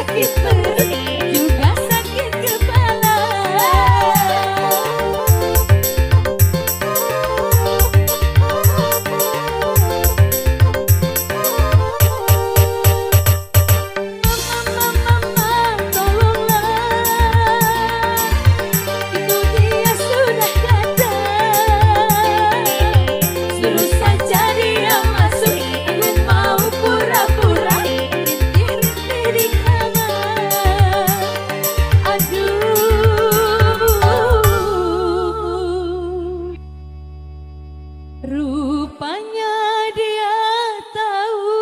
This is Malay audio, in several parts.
sakit perut juga sakit kepala. Mama, tolonglah, itu dia sudah datang. Suruh saja dia masuk, aku mau pura-pura rintih-rintih di kamar. Aduh, rupanya dia tahu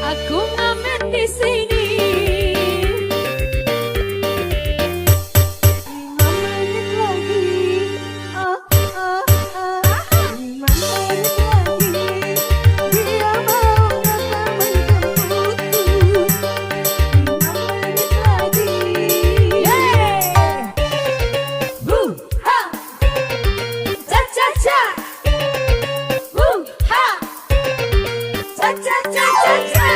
aku ngamen di sini. 5 menit lagi, 5 menit lagi, dia mau datang menjemputku. 5 menit lagi, wuh ha, cha cha cha, wuh ha, cha cha cha cha cha.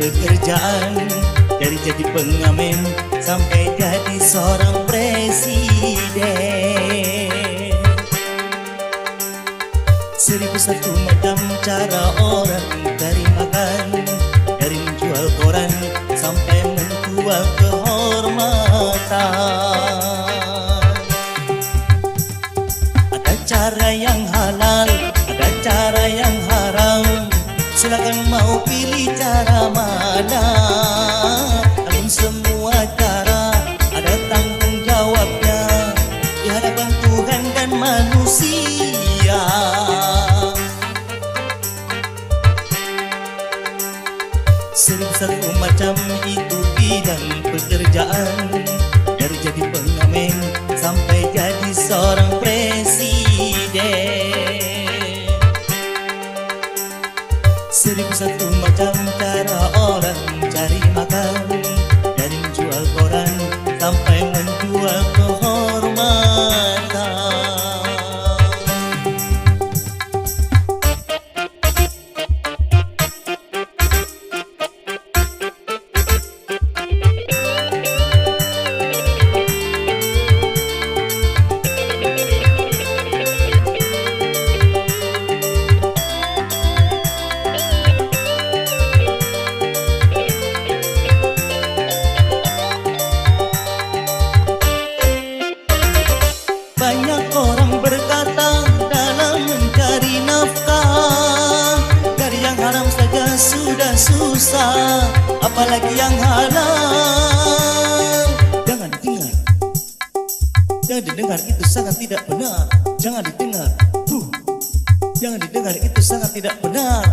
pekerjaan, dari jadi pengamen sampai jadi seorang presiden. 1001 macam cara orang cari makan, dari menjual koran sampai menjual kehormatan. Ada cara yang halal, ada cara yang haram, silakan mau pilih cara mana. Namun semua cara ada tanggung jawabnya di hadapan Tuhan dan manusia. 1001 macam itu bidang pekerjaan, dari jadi pengamen sampai jadi seorang presiden. 1001 macam cara orang cari makan, dari menjual koran sampai menjual kehormatan. Banyak orang berkata dalam mencari nafkah, dari yang haram saja sudah susah, apalagi yang halal. Jangan didengar, jangan didengar, itu sangat tidak benar. Jangan didengar, jangan didengar, itu sangat tidak benar.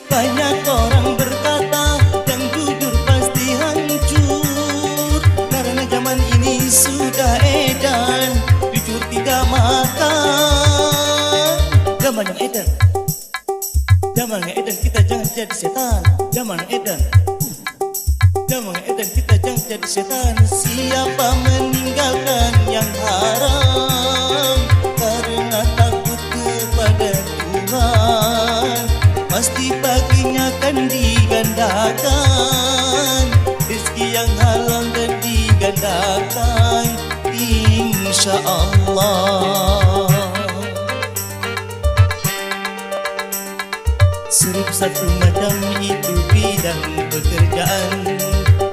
Banyak orang berkata yang jujur pasti hancur, karena zaman ini sudah edan, jujur tidak makan. Zaman yang edan, zaman yang edan, kita jangan jadi setan. Zaman yang edan, zaman yang edan, kita jangan jadi setan. Siapa meninggalkan yang haram karena takut kepada Tuhan, pasti baginya akan digandakan rezeki yang halal dan digandakan, insya Allah. 1001 macam itu bidang pekerjaan,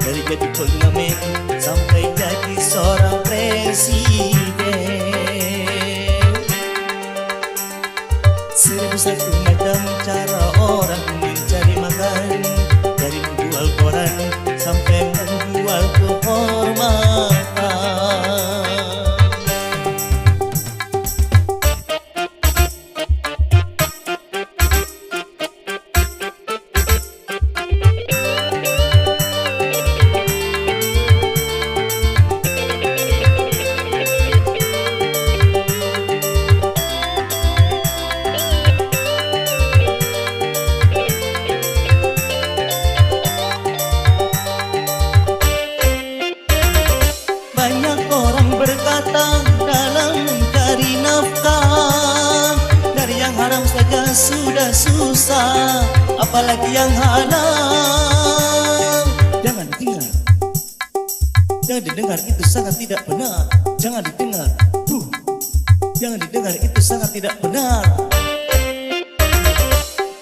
dari jadi pengamen sampai jadi seorang presiden. 1001 macam cara orang mencari makan, dari menjual koran sampai menjual kehormatan. Banyak orang berkata dalam mencari nafkah, dari yang haram saja sudah susah, apalagi yang halal. Jangan didengar, jangan didengar, itu sangat tidak benar. Jangan didengar, jangan didengar, itu sangat tidak benar.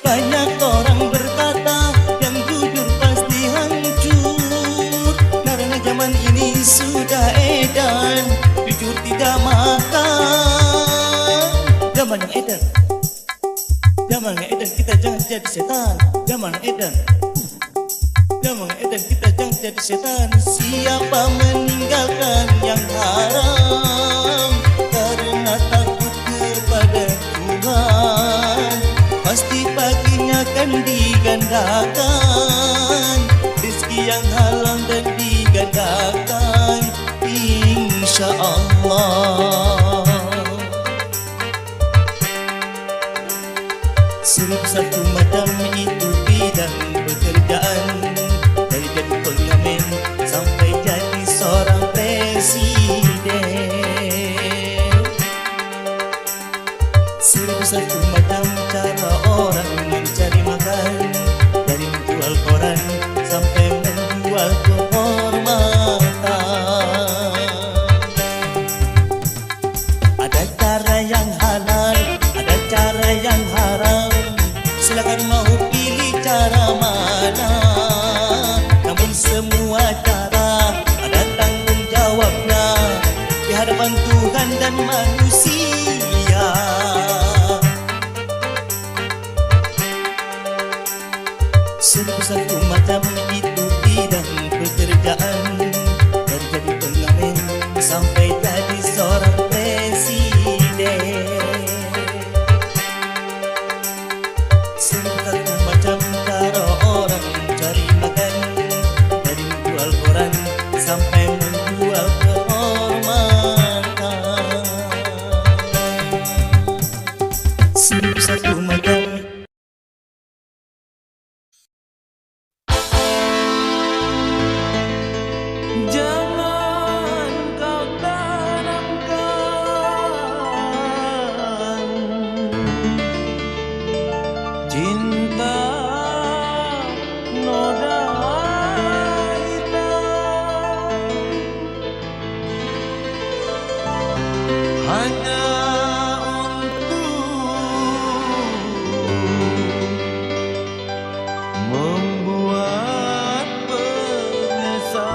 Banyak orang berkata yang jujur pasti hancur, karena zaman ini sudah edan, jujur tidak makan. Zaman yang edan, zaman yang edan, kita jangan jadi setan. Zaman yang edan, zaman yang edan, kita jangan jadi setan. Siapa meninggalkan yang haram karena takut kepada Tuhan, pasti baginya akan digandakan rezeki yang halal dan digandakan, insya Allah. 1001 macam itu bidang pekerjaan, dari jadi pengamen sampai jadi seorang presiden. 1001 macam cara orang mencari makan, Satu macam itu bidang pekerjaan, dari jadi pengamen sampai jadi seorang presiden. Satu macam cara orang cari makan, dari menjual koran sampai menjual kehormatan. Satu macam. Jangan kau tanamkan cinta noda hitam hanya untuk membuat penyesalan.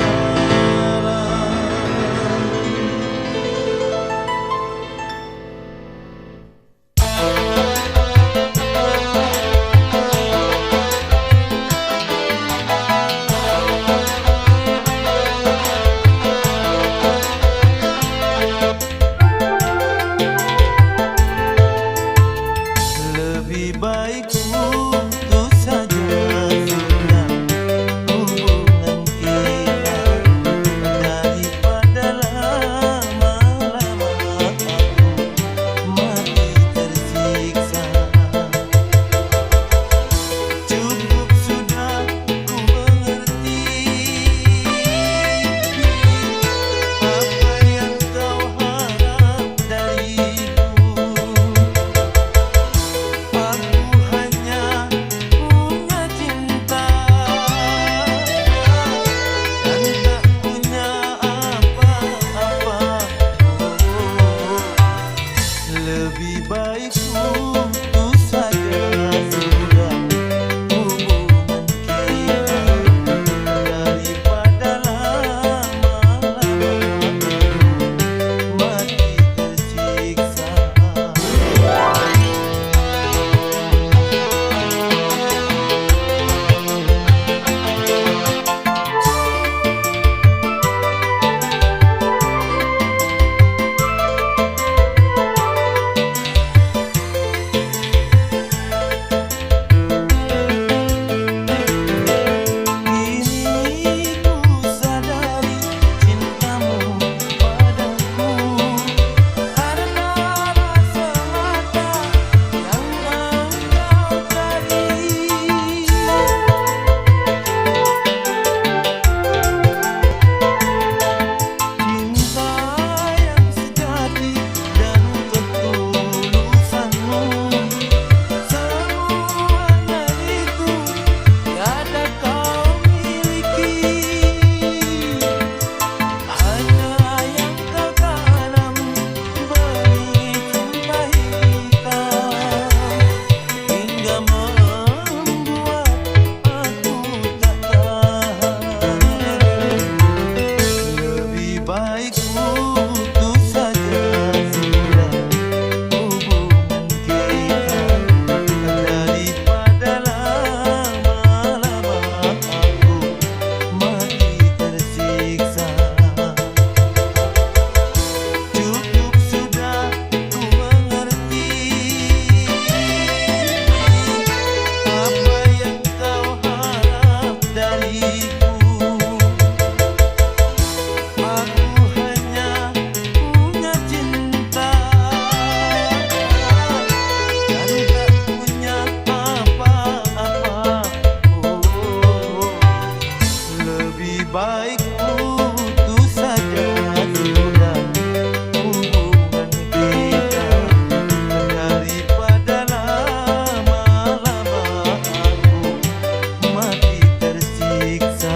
Lebih baik putus saja sudah hubungan kita, daripada lama-lama aku mati tersiksa. Cukup sudah ku mengerti apa yang kau harap dariku. Aku hanya punya cinta dan tak punya apa-apa. Lebih baik putus saja sudah hubungan kita, daripada lama-lama aku mati tersiksa. Kini ku sadari cintamu padaku karena rasa mata yang engkau cari. Cinta yang sejati dan ketulusanmu, semuanya itu tiada kau miliki. Hanya yang kau tanam benih cinta hitam, hingga membuat aku tak tahan. Lebih baik putus saja sudah hubungan kita, daripada lama-lama aku mati tersiksa. Cukup sudah ku mengerti apa yang kau harap dariku. Aku hanya punya cinta dan tak punya apa-apa. Lebih baik putus saja sudah hubungan kita, daripada lama-lama aku mati tersiksa.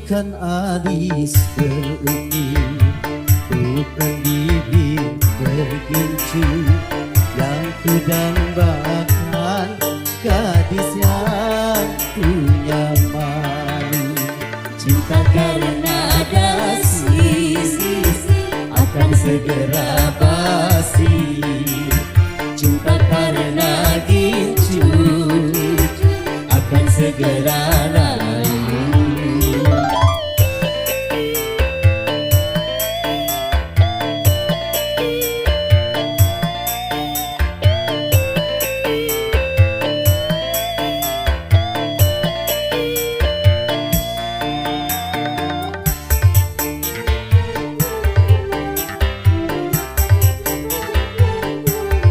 Bukan alis berukir, bukan bibir bergincu, yang ku dambakan gadis yang punya malu. Cinta karena dasi akan segera basi, cinta karena gincu akan segera layu.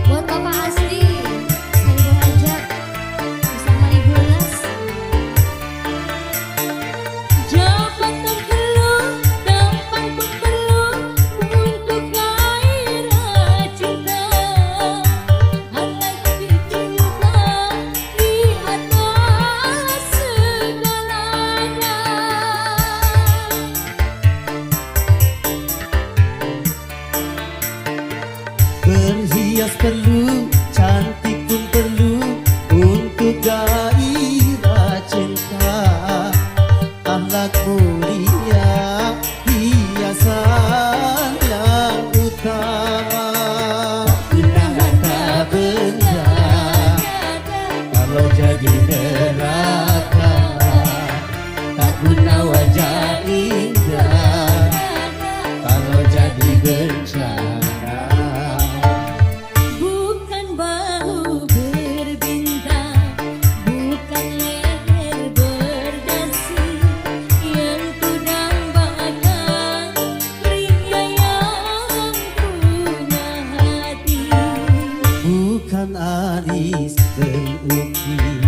buat Bapak Asli Seribu Hajat bersama Ibu Las. Jabatan perlu, tampan pun perlu untuk gairah cinta. Anak dicinta di atas segalanya. Berhias perlu, cantik pun perlu untuk gairah cinta. Akhlak mulia, hiasan yang utama. Guna harta benda kalau jadi neraka, tak guna wajah indah kalau jadi bencana. Bukan bahu berbintang, bukan leher berdasi, yang ku dambakan pria yang punya hati. Bukan alis berukir,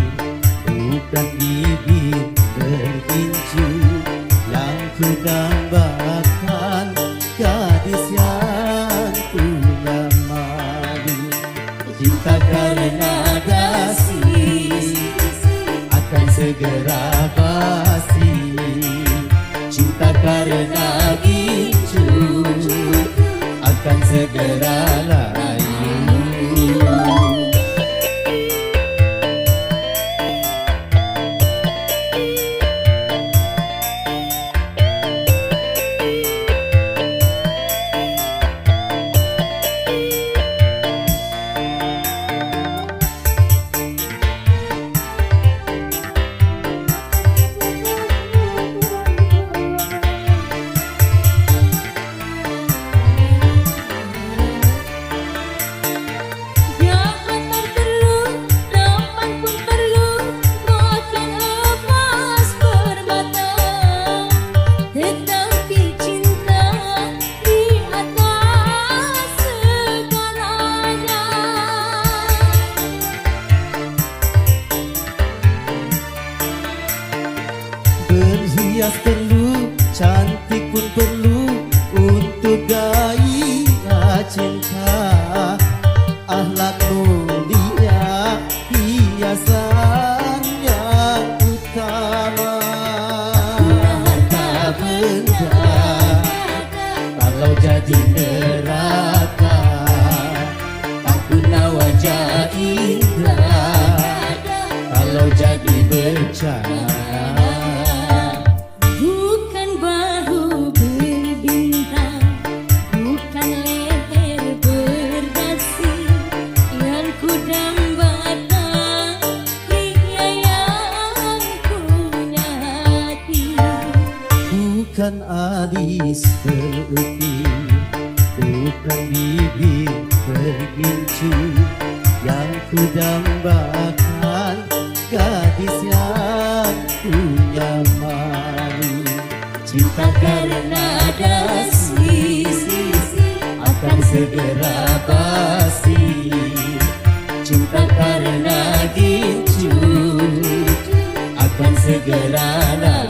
bukan bibir bergincu, yang ku dambakan gadis yang punya malu. Cinta karena dasi akan segera basi, cinta karena gincu akan segera layu. Jabatan perlu, tampan pun perlu, bahkan emas permata. Tetapi cinta di atas segalanya. Berhias perlu, cantik pun perlu untuk gairah cinta. Akhlak mulia, hiasan yang utama. Guna harta benda kalau jadi neraka, tak guna wajah indah kalau jadi bencana. Bukan bahu berbintang, bukan leher berdasi, yang ku dambakan pria yang punya hati. Bukan alis berukir, bukan bibir bergincu, yang ku dambakan gadis yang punya malu. Cinta karena dasi akan segera basi, cinta karena gincu akan segera layu.